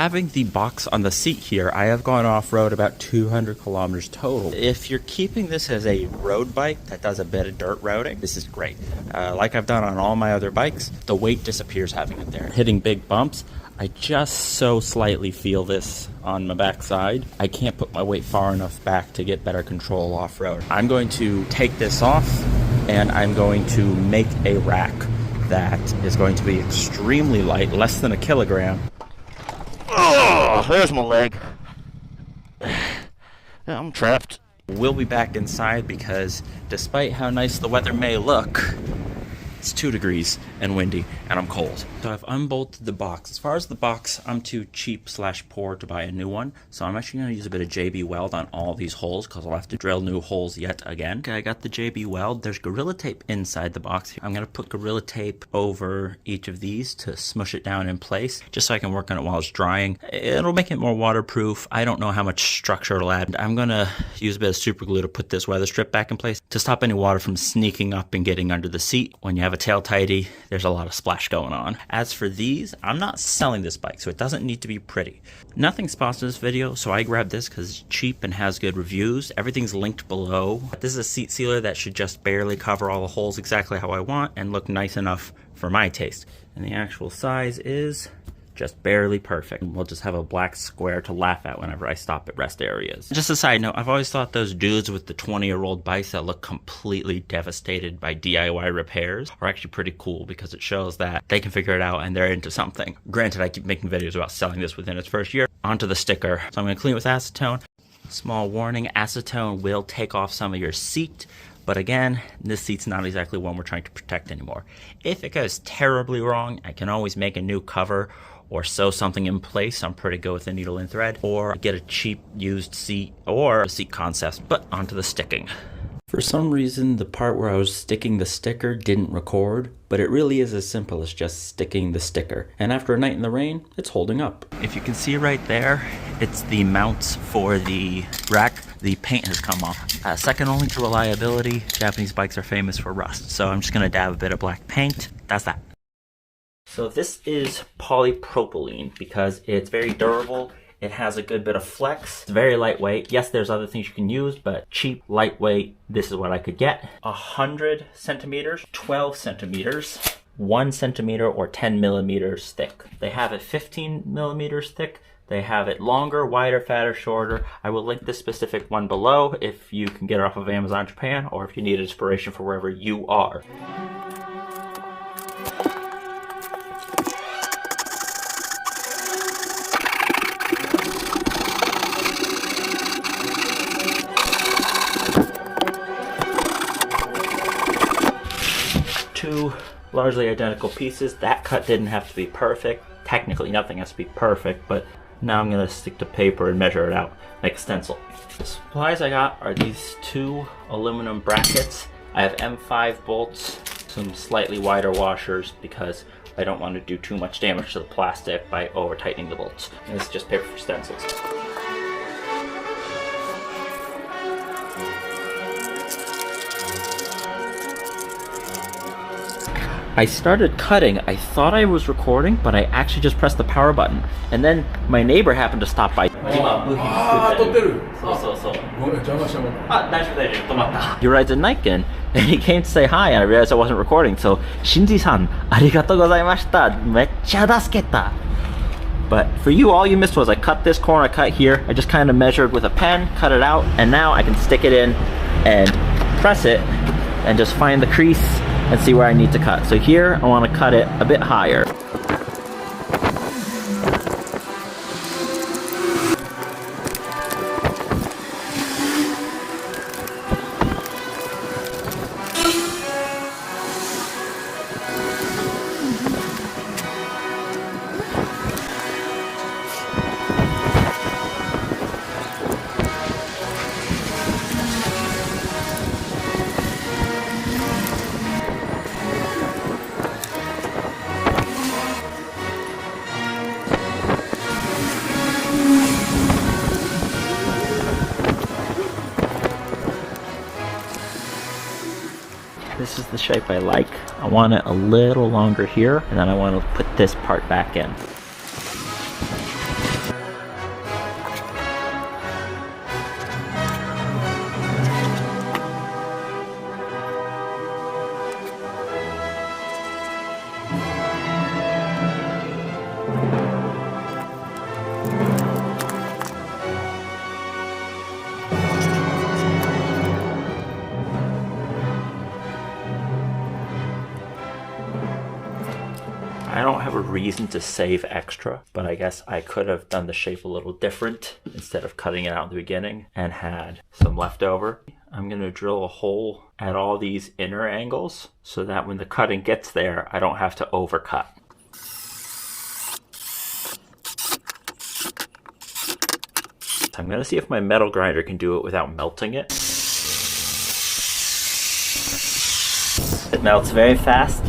having the box on the seat here, I have gone off-road about 200 kilometers total. If you're keeping this as a road bike that does a bit of dirt roading, this is great. Like I've done on all my other bikes, the weight disappears having it there. Hitting big bumps, I just so slightly feel this on my backside. I can't put my weight far enough back to get better control off-road. I'm going to take this off and I'm going to make a rack that is going to be extremely light, less than 1 kilogram. Oh, there's my leg. I'm trapped. We'll be back inside because despite how nice the weather may look, it's 2 degrees and windy, and I'm cold. So I've unbolted the box. As far as the box, I'm too cheap/poor to buy a new one. So I'm actually going to use a bit of JB Weld on all these holes because I'll have to drill new holes yet again. Okay, I got the JB Weld. There's Gorilla Tape inside the box. I'm going to put Gorilla Tape over each of these to smush it down in place, just so I can work on it while it's drying. It'll make it more waterproof. I don't know how much structure it'll add. I'm going to use a bit of super glue to put this weather strip back in place to stop any water from sneaking up and getting under the seat. When you have a tail tighty, there's a lot of splash going on. As for these, I'm not selling this bike, so it doesn't need to be pretty. Nothing sponsored this video, so I grabbed this because it's cheap and has good reviews. Everything's linked below. This is a seat sealer that should just barely cover all the holes exactly how I want and look nice enough for my taste. And the actual size is just barely perfect. We'll just have a black square to laugh at whenever I stop at rest areas. Just a side note, I've always thought those dudes with the 20-year-old bikes that look completely devastated by DIY repairs are actually pretty cool because it shows that they can figure it out and they're into something. Granted, I keep making videos about selling this within its first year. Onto the sticker. So I'm going to clean it with acetone. Small warning, acetone will take off some of your seat. But again, this seat's not exactly one we're trying to protect anymore. If it goes terribly wrong, I can always make a new cover or sew something in place. I'm pretty good with a needle and thread, or get a cheap used seat or a seat concept. But onto the sticking. For some reason, the part where I was sticking the sticker didn't record, but it really is as simple as just sticking the sticker. And after a night in the rain, it's holding up. If you can see right there, it's the mounts for the rack. The paint has come off. Second only to reliability, Japanese bikes are famous for rust. So I'm just gonna dab a bit of black paint. That's that. So this is polypropylene because it's very durable. It has a good bit of flex. It's very lightweight. Yes, there's other things you can use, but cheap, lightweight, this is what I could get. 100 centimeters, 12 centimeters, 1 centimeter or 10 millimeters thick. They have it 15 millimeters thick. They have it longer, wider, fatter, shorter. I will link this specific one below if you can get it off of Amazon Japan or if you need inspiration for wherever you are. Two largely identical pieces. That cut didn't have to be perfect. Technically nothing has to be perfect, but now I'm going to stick to paper and measure it out, make a stencil. The supplies I got are these 2 aluminum brackets. I have M5 bolts, some slightly wider washers because I don't want to do too much damage to the plastic by over tightening the bolts. And this is just paper for stencils. I started cutting. I thought I was recording, but I actually just pressed the power button. And then my neighbor happened to stop by. He rides a Niken, and he came to say hi, and I realized I wasn't recording. So, Shinji-san, arigatou gozaimashita. Mecha dasuketa. But for you, all you missed was I cut this corner, I cut here. I just kind of measured with a pen, cut it out, and now I can stick it in and press it and just find the crease and see where I need to cut. So here, I want to cut it a bit higher. This is the shape I like. I want it a little longer here, and then I want to put this part back in. reason to save extra, but I guess I could have done the shape a little different instead of cutting it out in the beginning and had some left over. I'm going to drill a hole at all these inner angles so that when the cutting gets there, I don't have to overcut. I'm going to see if my metal grinder can do it without melting it. It melts very fast.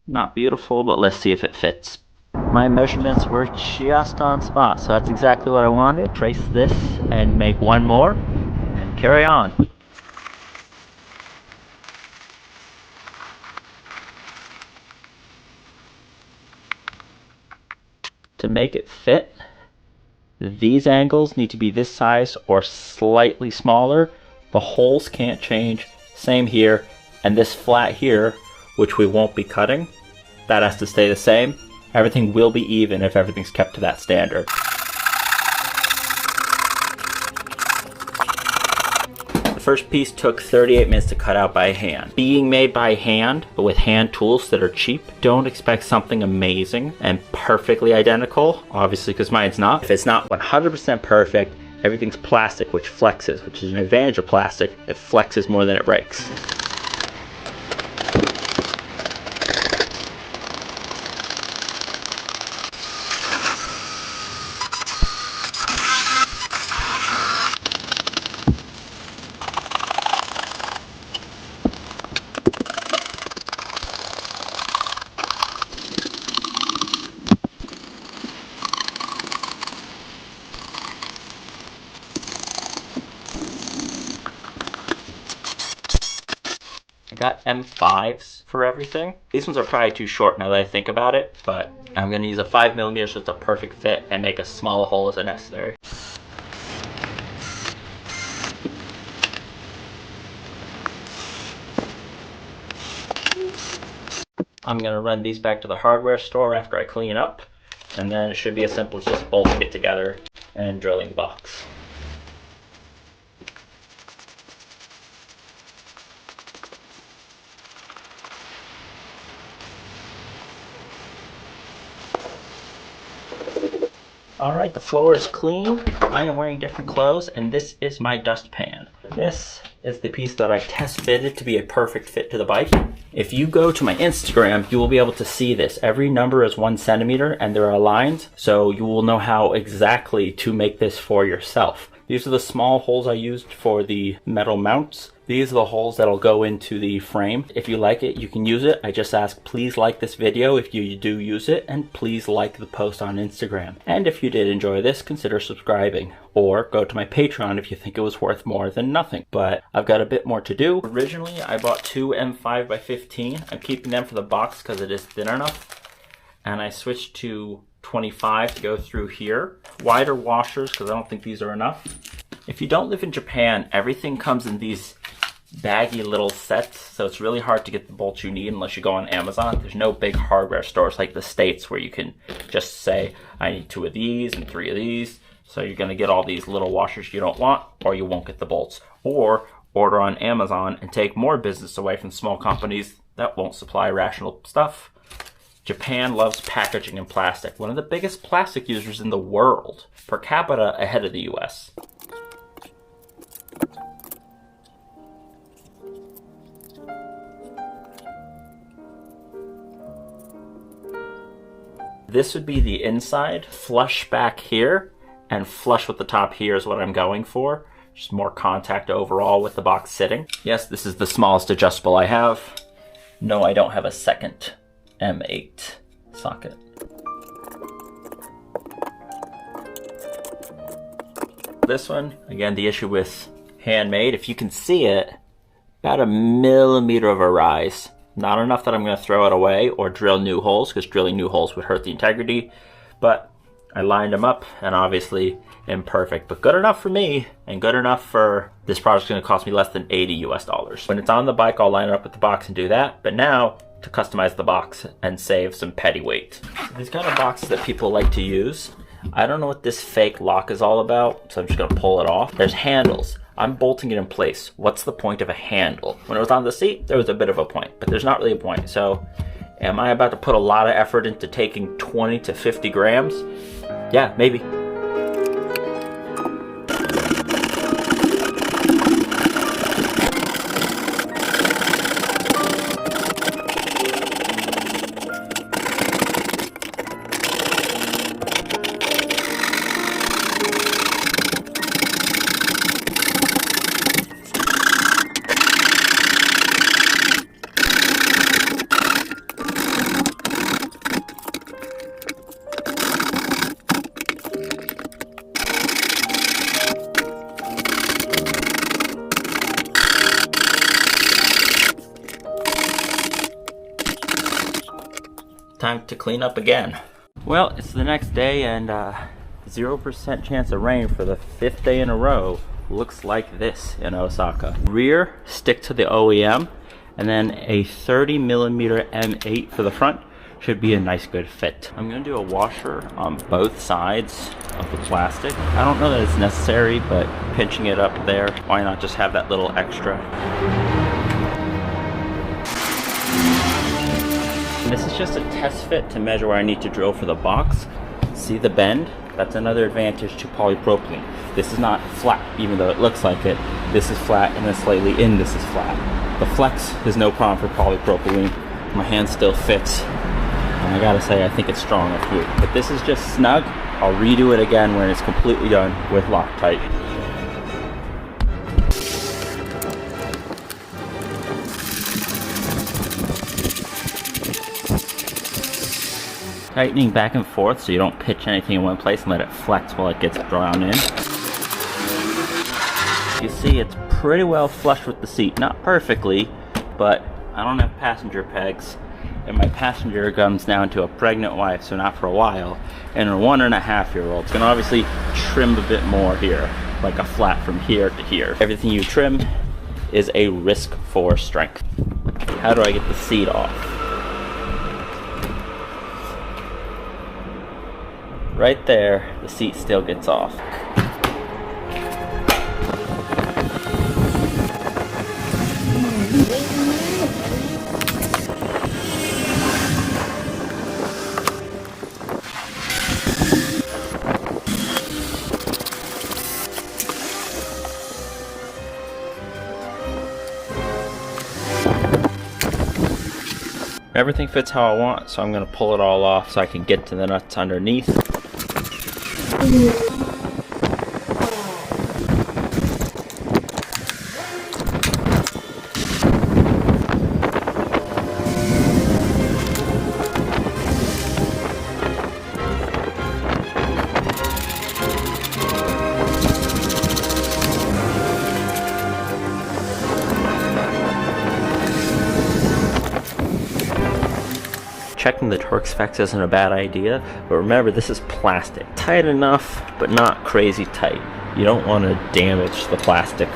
Not beautiful, but let's see if it fits. My measurements were just on spot, so that's exactly what I wanted. Trace this and make one more and carry on. To make it fit, these angles need to be this size or slightly smaller. The holes can't change. Same here. And this flat here, which we won't be cutting, that has to stay the same. Everything will be even if everything's kept to that standard. The first piece took 38 minutes to cut out by hand. Being made by hand, but with hand tools that are cheap, don't expect something amazing and perfectly identical, obviously because mine's not. If it's not 100% perfect, everything's plastic, which flexes, which is an advantage of plastic. It flexes more than it breaks. I got M5s for everything. These ones are probably too short now that I think about it, but I'm going to use a 5mm so it's a perfect fit and make as small a hole as necessary. I'm going to run these back to the hardware store after I clean up, and then it should be as simple as just bolting it together and drilling the box. Alright, the floor is clean. I am wearing different clothes, and this is my dustpan. This is the piece that I test fitted to be a perfect fit to the bike. If you go to my Instagram, you will be able to see this. Every number is 1 centimeter, and there are lines, so you will know how exactly to make this for yourself. These are the small holes I used for the metal mounts. These are the holes that'll go into the frame. If you like it, you can use it. I just ask, please like this video if you do use it, and please like the post on Instagram. And if you did enjoy this, consider subscribing, or go to my Patreon if you think it was worth more than nothing. But I've got a bit more to do. Originally, I bought two M5x15. I'm keeping them for the box because it is thin enough. And I switched to 25 to go through here. Wider washers because I don't think these are enough. If you don't live in Japan, everything comes in these baggy little sets, so it's really hard to get the bolts you need unless you go on Amazon. There's no big hardware stores like the States where you can just say, I need 2 of these and 3 of these. So you're going to get all these little washers you don't want, or you won't get the bolts. Or order on Amazon and take more business away from small companies that won't supply rational stuff. Japan loves packaging in plastic, one of the biggest plastic users in the world, per capita ahead of the US. This would be the inside, flush back here, and flush with the top here is what I'm going for. Just more contact overall with the box sitting. Yes, this is the smallest adjustable I have. No, I don't have a second M8 socket. This one, again, the issue with handmade, if you can see it, about 1 millimeter of a rise. Not enough that I'm going to throw it away or drill new holes, because drilling new holes would hurt the integrity. But I lined them up, and obviously imperfect, but good enough for me, and good enough for this project's going to cost me less than $80 US. When it's on the bike, I'll line it up with the box and do that. But now, to customize the box and save some petty weight. These kind of boxes that people like to use, I don't know what this fake lock is all about, so I'm just going to pull it off. There's handles. I'm bolting it in place. What's the point of a handle? When it was on the seat, there was a bit of a point, but there's not really a point. So am I about to put a lot of effort into taking 20 to 50 grams? Yeah, maybe. Time to clean up again. Well, it's the next day and 0% chance of rain for the 5th day in a row. Looks like this in Osaka. Rear, stick to the OEM, and then a 30 millimeter M8 for the front should be a nice good fit. I'm gonna do a washer on both sides of the plastic. I don't know that it's necessary, but pinching it up there, why not just have that little extra? This is just a test fit to measure where I need to drill for the box. See the bend? That's another advantage to polypropylene. This is not flat, even though it looks like it. This is flat, and then slightly in, this is flat. The flex is no problem for polypropylene. My hand still fits. And I gotta say, I think it's strong up here. But this is just snug. I'll redo it again when it's completely done with Loctite. Tightening back and forth so you don't pitch anything in one place and let it flex while it gets drawn in. You see, it's pretty well flush with the seat. Not perfectly, but I don't have passenger pegs. And my passenger comes down to a pregnant wife, so not for a while, and a 1.5-year-old. It's gonna obviously trim a bit more here, like a flat from here to here. Everything you trim is a risk for strength. How do I get the seat off? Right there, the seat still gets off. Everything fits how I want, so I'm going to pull it all off so I can get to the nuts underneath. checking the torque specs isn't a bad idea, but remember, this is plastic. Tight enough, but not crazy tight. You don't want to damage the plastic.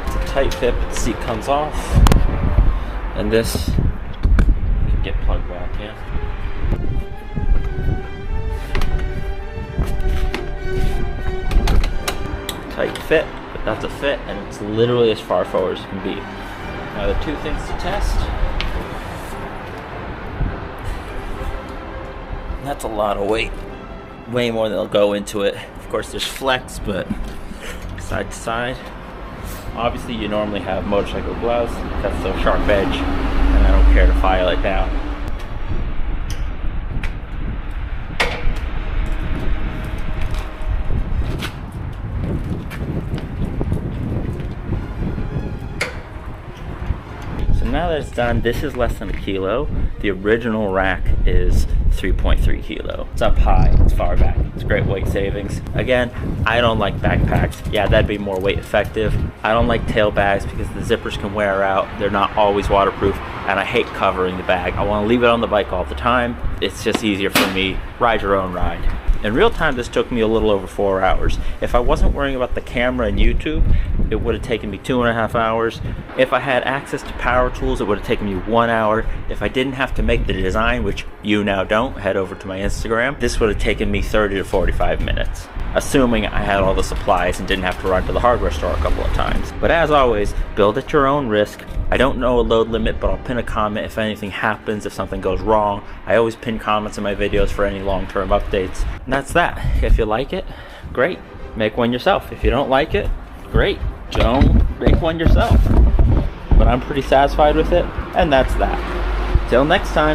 It's a tight fit, but the seat comes off. And this can get plugged back in. Tight fit, but that's a fit, and it's literally as far forward as it can be. Now the two things to test. That's a lot of weight. Way more than will go into it. Of course there's flex, but side to side. Obviously you normally have motorcycle gloves. That's the sharp edge, and I don't care to file it down. Now that it's done, this is less than a kilo. The original rack is 3.3 kilo. It's up high, it's far back. It's great weight savings. Again, I don't like backpacks. Yeah, that'd be more weight effective. I don't like tail bags because the zippers can wear out. They're not always waterproof, and I hate covering the bag. I want to leave it on the bike all the time. It's just easier for me. Ride your own ride. In real time, this took me a little over 4 hours. If I wasn't worrying about the camera and YouTube, it would have taken me 2.5 hours. If I had access to power tools, it would have taken me 1 hour. If I didn't have to make the design, which you now don't, head over to my Instagram, this would have taken me 30 to 45 minutes. Assuming I had all the supplies and didn't have to run to the hardware store a couple of times. But as always, build at your own risk. I don't know a load limit, but I'll pin a comment if anything happens, if something goes wrong. I always pin comments in my videos for any long-term updates. And that's that. If you like it, great. Make one yourself. If you don't like it, great. Don't make one yourself. But I'm pretty satisfied with it, and that's that. Till next time.